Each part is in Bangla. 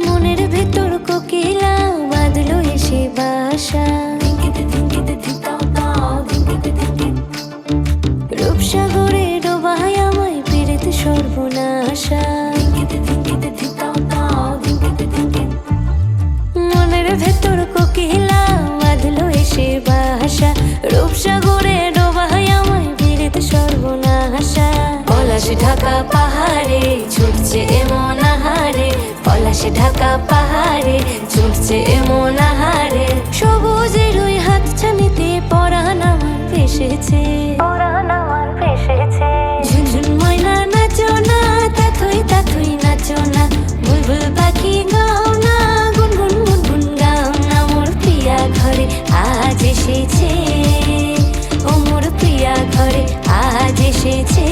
মনের ভেতর কোকিলা বাঁধলো এসে বাসা, রূপসাগরে ডোবায় আমায় পীড়িত সর্বনাশা। মনের ভেতর কোকিলা বাঁধলো এসে বাসা, রূপসাগরে ডোবায় আমায় পীড়িত সর্বনাশা। পলাশ ঢাকা পাহাড়ে ছুটছে এমন আহারে, পলাশ ঢাকা পাহাড়ে ছুটছে এমন আহারে। সবুজের ওই হাতছানিতে পরাণ আমার ভেসেছে, ঝুনঝুন ময়না নাচো না, তাথই তাথই নাচো না, বুলবুল পাখি গাও না, গুনগুন গুনগুন গাও না। মোর প্রিয়া ঘরে আজ এসেছে, ও মোর প্রিয়া ঘরে আজ এসেছে।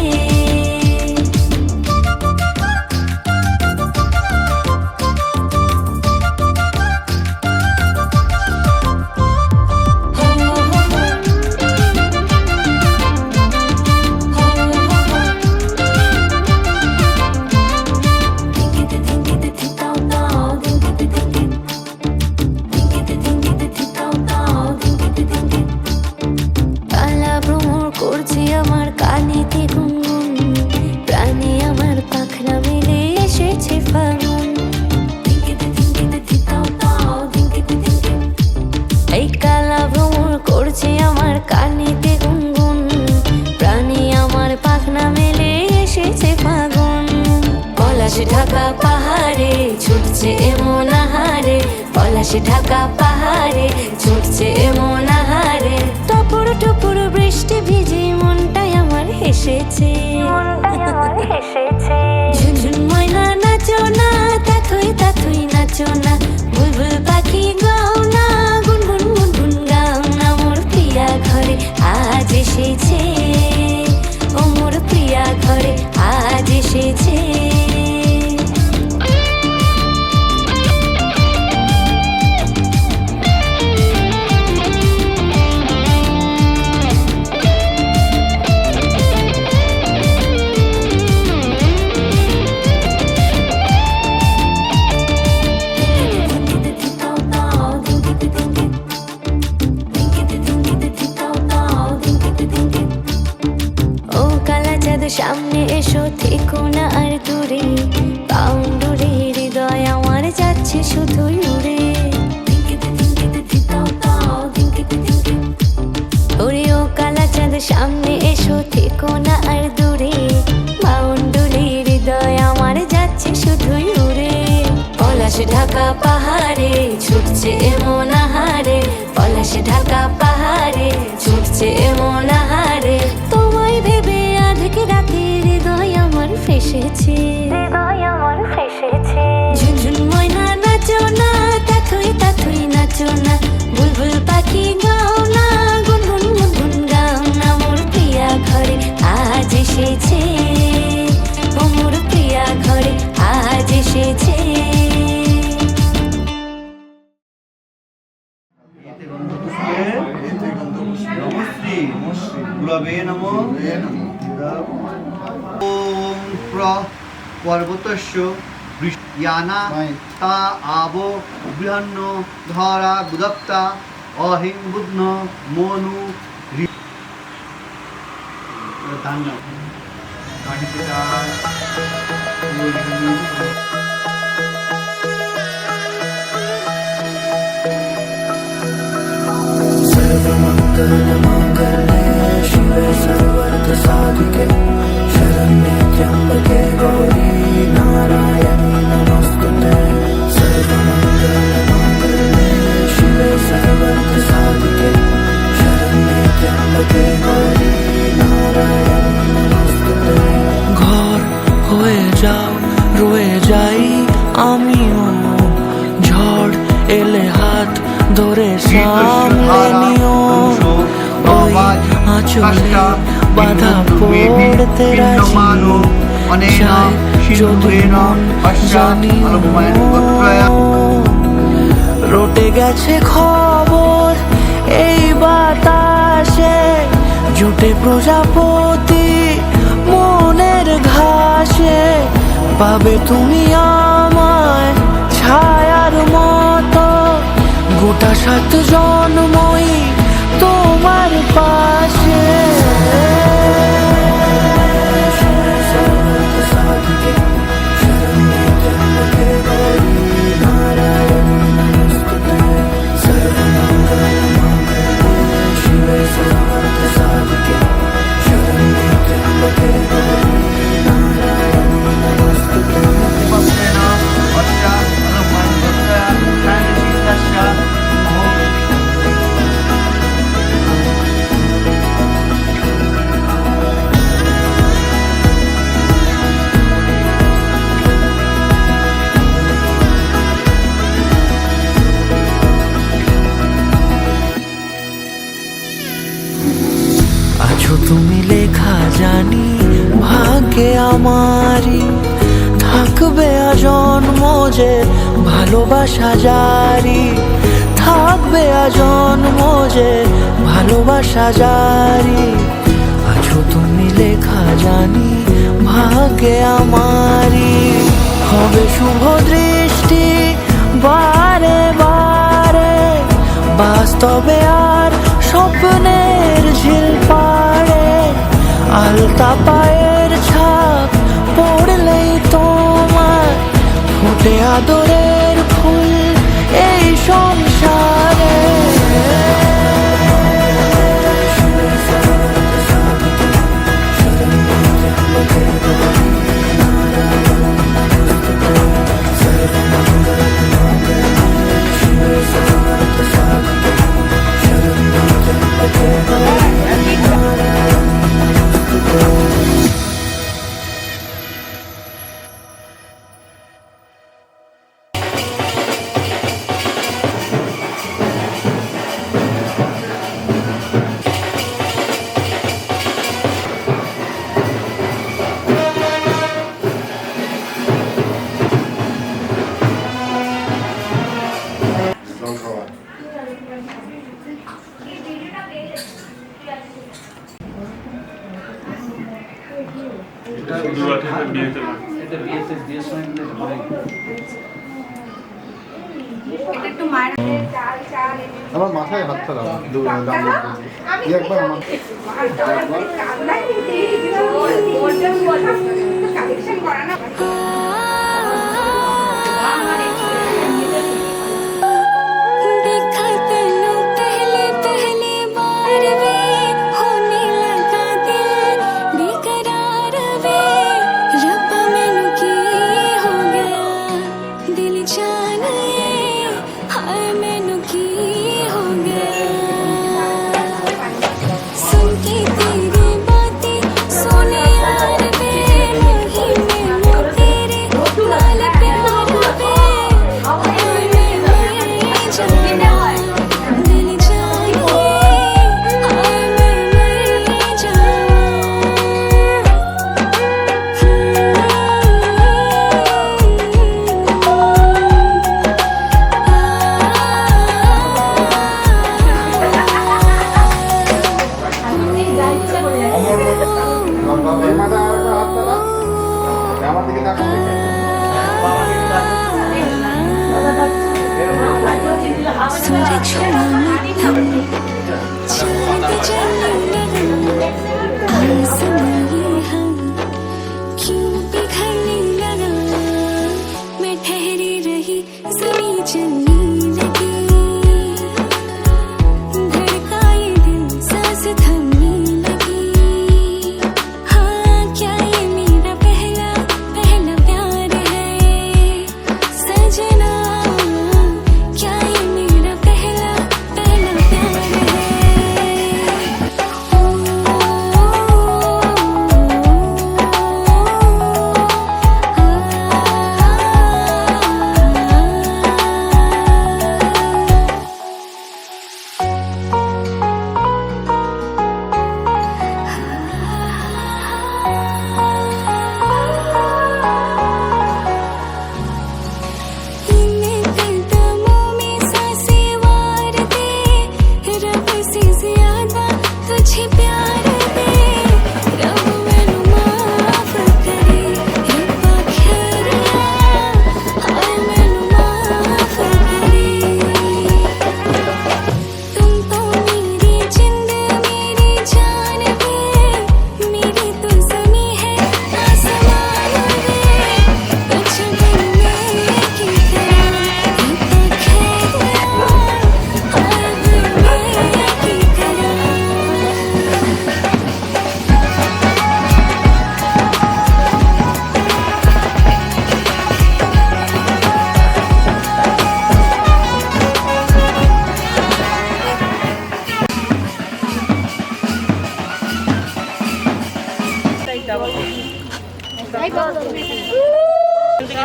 কালা ভ্রমর করছে আমার কানেতে গুনগুন, প্রাণে আমার পাখনা মেলে এসেছে ফাগুন। এই কালা ভ্রমর করছে আমার কানেতে গুনগুন, প্রাণে আমার পাখনা মেলে এসেছে ফাগুন। পলাশ ঢাকা পাহাড়ে ছুটছে এমন আহারে, পলাশ ঢাকা পাহাড়ে ছুটছে এমন আহারে। টপর টপর বৃষ্টি ভিজে মনটাই আমার হেসেছে, ঝুনঝুন ময়না নাচো না, তাথই তাথই নাচো না, বুলবুল পাখি গাও না, গুনগুন গুনগুন গাও না। মোর প্রিয়া ঘরে আজ এসেছে, ও মোর প্রিয়া ঘরে আজ এসেছে। ও কালা চাঁদ সামনে এসো, থেকো না আর দূরে, পাউন্ডুরে হৃদয় আমার যাচ্ছে শুধুই উড়ে। ওরে ও কালা চাঁদ সামনে এসো, থেকো না আর দূরে, পাউন্ডুরে হৃদয় আমার যাচ্ছে শুধুই উড়ে। পলাশ ঢাকা পাহাড়ে ছুটছে এমন আহারে, পলাশ ঢাকা পাহাড়ে ছুটছে এমন আহারে। তোমায় ভেবে আধেক রাতে হৃদয় আমার ফেসেছে, ঝুনঝুন ময়না নাচো না, তাথই তাথই নাচো না, বুলবুল পাখি গাও না, গুনগুন গুনগুন গাও না। মোর প্রিয়া ঘরে আজ এসেছে, ও মোর প্রিয়া ঘরে আজ এসেছে। নমস্তে গুরবে নমঃ। ওম পর্বতস্য বৃষ্টিয়ানা তা আবো বৃহন্ন ধরা বুদত্তা অহিং বুধ্ন মনু ধান্য। सर्वमङ्गलमाङ्गल्ये शिवे सर्वार्थसाधिके शरण्ये त्र्यम्बके गौरी नारायणी नमोस्तुते। सर्वमङ्गलमाङ्गल्ये शिवे सर्वार्थसाधिके शरण्ये त्र्यम्बके गौरी नारायणी नमोस्तुते। ঘর হয়ে যাও রয়ে যাই আমিও, ঝড় এলে হাত ধরে সামলে নিও। ওই আঁচলে বাধা পড়তে রাজি, সিন্ধুরেণ পশ্চাদপয়ন গোত্রয়া। রটে গেছে খবর এই বাতাসে, জুটে প্রজাপতি মনের ঘাসে। পাবে তুমি আমায় ছায়ার মতো, গোটা 7 জন্মই তোমার পাশে। আছো তুমি লেখা জানি ভাগ্যে আমারই, থাকবে আজন্ম যে ভালোবাসা জারি। থাকবে আজন্ম যে ভালোবাসা জারি। আছো তুমি লেখা জানি ভাগ্যে আমারই। হবে শুভ দৃষ্টি বারে বারে, বাস্তবে আর স্বপ্নের ঝিল পাড়ে। আলতা পায়ের ছাপ পড়লেই তোমার ফোটে আদরের ফুল এই সংসারে। আমার মাথায় হাতটা দাও, একবার আমার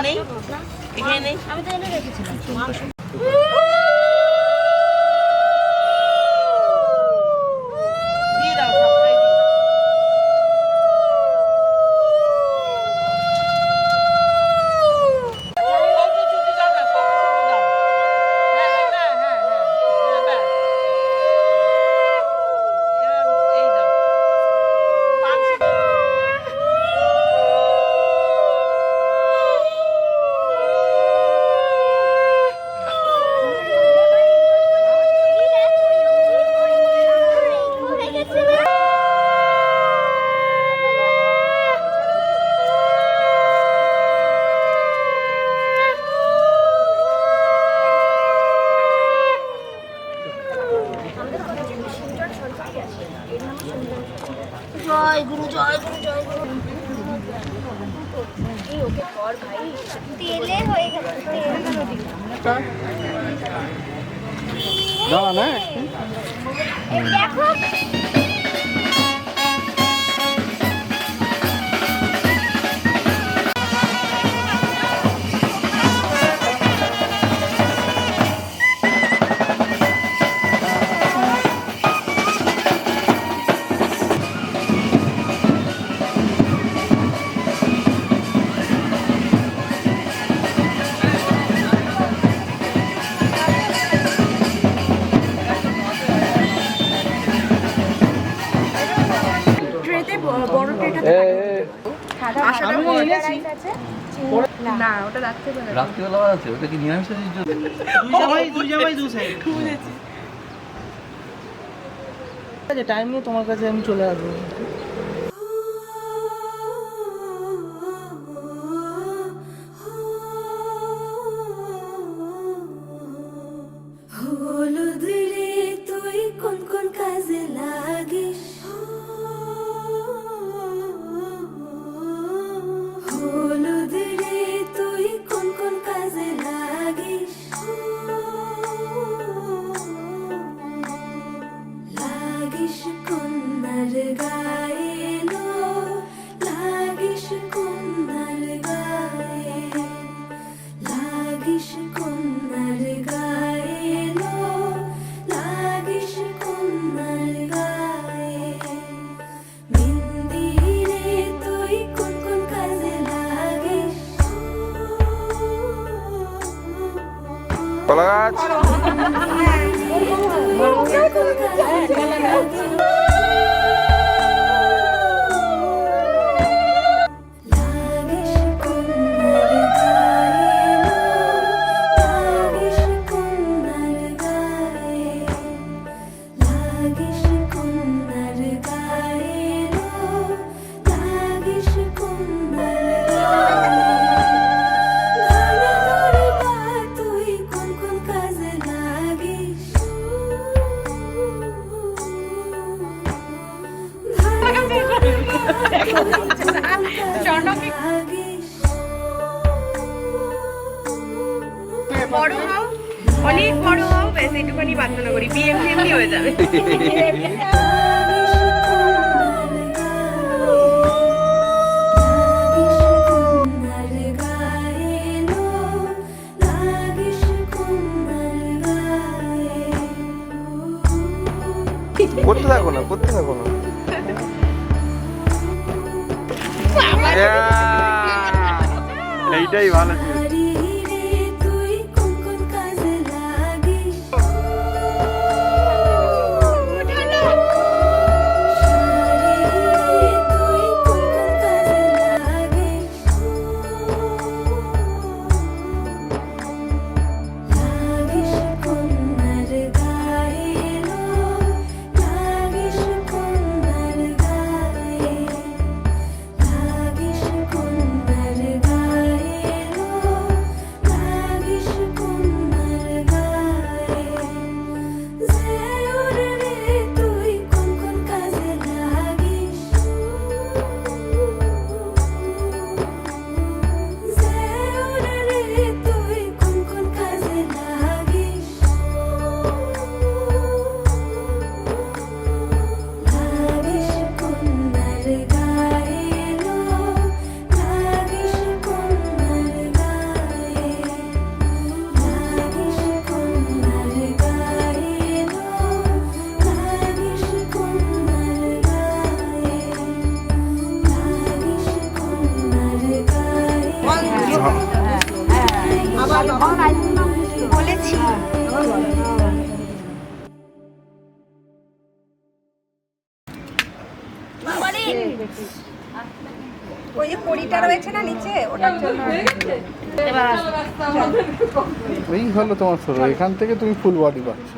নেই এখানে নেই আমি তো এনে রেখেছিলাম। দিয়ে দাও সবটাই দিয়ে দাও কত ছুটি দাও না কত ছুটি দাও হ্যাঁ ব্যাস এবার এই দাও 500 জয় গুরু জয় গুরু জয় গুরু। এই ওকে কর ভাই, তেলে হয়ে গেছে। দাঁড়া না দেখো ট্রেতে বড় ট্রেটা আশাটা বড় রাইস আছে। না ওটা রাখতে পারে। রাত্রিবেলা আছে ওটা কি নিরামিষের জন্য দুই জামাই দু সাইড বুঝেছি আচ্ছা টাইম নিয়ে তোমার কাছে আমি চলে আসবো হলুদ রে তুই কোন কোন কাজে লাগিস হলুদ রে তুই কোন কোন কাজে লাগিস লাগিস কন্যার গায়ে লো লাগিস কন্যার গায়ে লাগিস কন্যার গায়ে লো লাগিস কন্যার গায়ে মেহেন্দি রে তুই কোন কোন কাজে লাগিস কলা গাছ তুই কোন কোন কাজে লাগিস বড় হও, অনেক বড় হও, ব্যাস একটুখানি প্রার্থনা করি বিএমসি হয়ে যাবে। করতে থাকো না করতে থাকো না এইটাই ভালো ছিল তুই কোন কোন কাজে লাগিস তুই কোন কোন কাজে লাগিস লাগিস কন্যার গায়ে লো লাগিস কন্যার গায়ে লাগিস কন্যার গায়ে লো বলেছি ওই যে কড়িটা রয়েছে না নিচে ওটার জন্য এই হলো তোমার ছোট, এখান থেকে তুমি ফুল বডি পাচ্ছ।